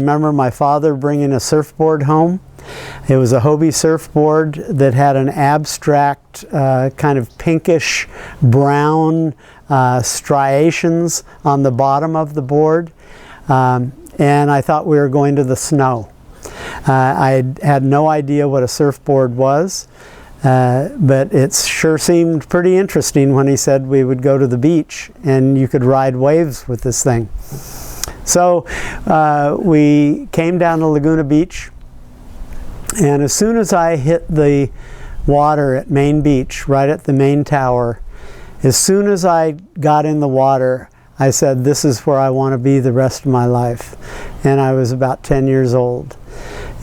remember my father bringing a surfboard home. It was a Hobie surfboard that had an abstract kind of pinkish brown striations on the bottom of the board, and I thought we were going to the snow. I had no idea what a surfboard was, but it sure seemed pretty interesting when he said we would go to the beach and you could ride waves with this thing. So we came down to Laguna Beach, and as soon as I hit the water at Main Beach, right at the main tower, as soon as I got in the water, I said, this is where I want to be the rest of my life. And I was about 10 years old.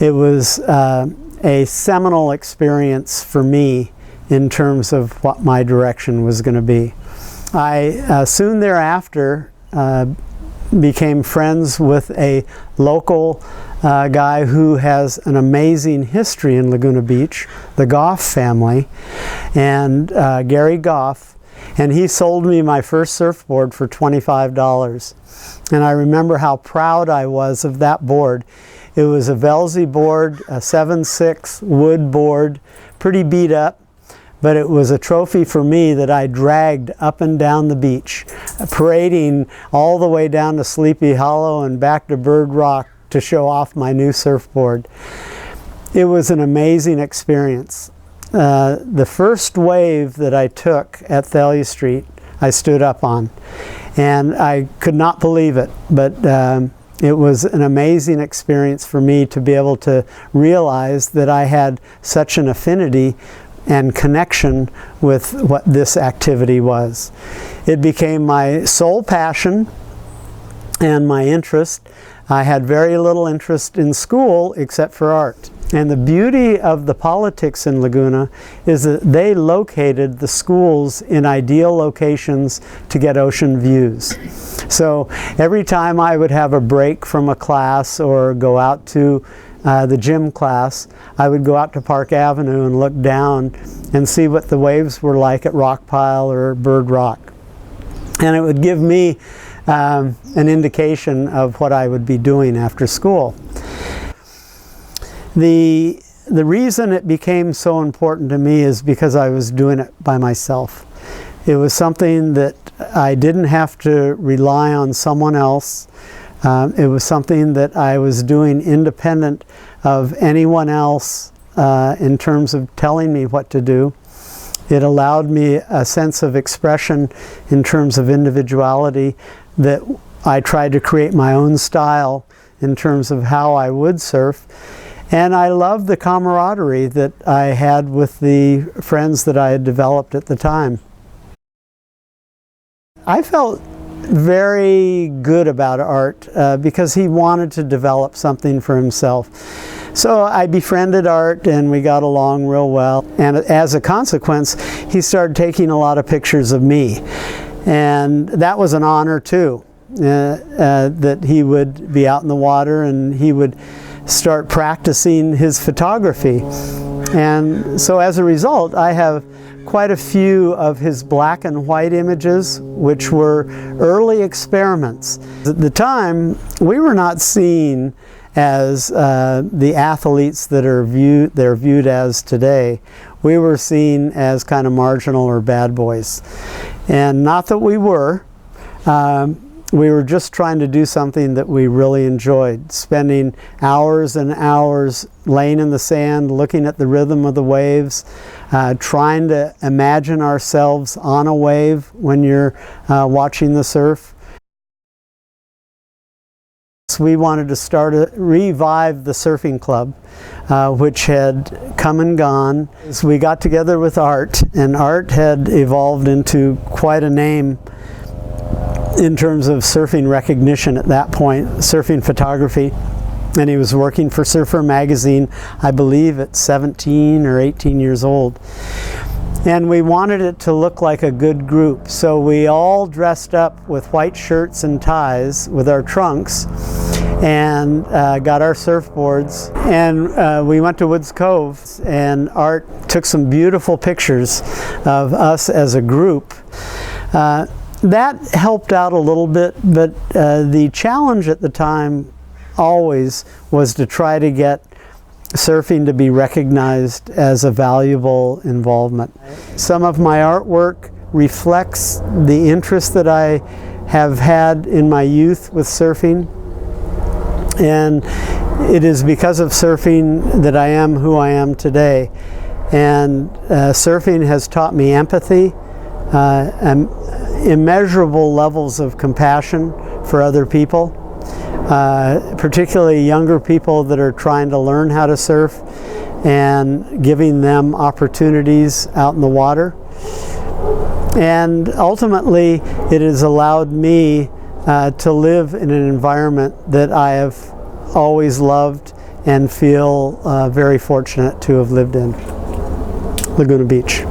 It was a seminal experience for me in terms of what my direction was going to be. I soon thereafter became friends with a local guy who has an amazing history in Laguna Beach, the Goff family, and Gary Goff, and he sold me my first surfboard for $25. And I remember how proud I was of that board. It was a Velzy board, a 7/6 wood board, pretty beat up, but it was a trophy for me that I dragged up and down the beach, parading all the way down to Sleepy Hollow and back to Bird Rock to show off my new surfboard. It was an amazing experience. The first wave that I took at Thalia Street, I stood up on, and I could not believe it, but it was an amazing experience for me to be able to realize that I had such an affinity and connection with what this activity was. It became my sole passion and my interest. I had very little interest in school except for art. And the beauty of the politics in Laguna is that they located the schools in ideal locations to get ocean views. So every time I would have a break from a class or go out to the gym class, I would go out to Park Avenue and look down and see what the waves were like at Rock Pile or Bird Rock. And it would give me an indication of what I would be doing after school. The reason it became so important to me is because I was doing it by myself. It was something that I didn't have to rely on someone else. It was something that I was doing independent of anyone else in terms of telling me what to do. It allowed me a sense of expression in terms of individuality, that I tried to create my own style in terms of how I would surf. And I loved the camaraderie that I had with the friends that I had developed at the time. I felt very good about Art because he wanted to develop something for himself. So I befriended Art and we got along real well. And as a consequence, he started taking a lot of pictures of me. And that was an honor too, that he would be out in the water and he would start practicing his photography. And so as a result, I have quite a few of his black and white images, which were early experiments. At the time, we were not seen as the athletes that are viewed as today. We were seen as kind of marginal or bad boys. And not that we were. We were just trying to do something that we really enjoyed, spending hours and hours laying in the sand, looking at the rhythm of the waves, trying to imagine ourselves on a wave when you're watching the surf. So we wanted to revive the surfing club, which had come and gone. So we got together with Art, and Art had evolved into quite a name in terms of surfing recognition at that point, surfing photography. And he was working for Surfer magazine, I believe at 17 or 18 years old. And we wanted it to look like a good group. So we all dressed up with white shirts and ties with our trunks and got our surfboards. And we went to Woods Cove, and Art took some beautiful pictures of us as a group. That helped out a little bit, but the challenge at the time always was to try to get surfing to be recognized as a valuable involvement. Some of my artwork reflects the interest that I have had in my youth with surfing, and it is because of surfing that I am who I am today. And surfing has taught me empathy, and immeasurable levels of compassion for other people, particularly younger people that are trying to learn how to surf, and giving them opportunities out in the water. And ultimately, it has allowed me to live in an environment that I have always loved and feel very fortunate to have lived in, Laguna Beach.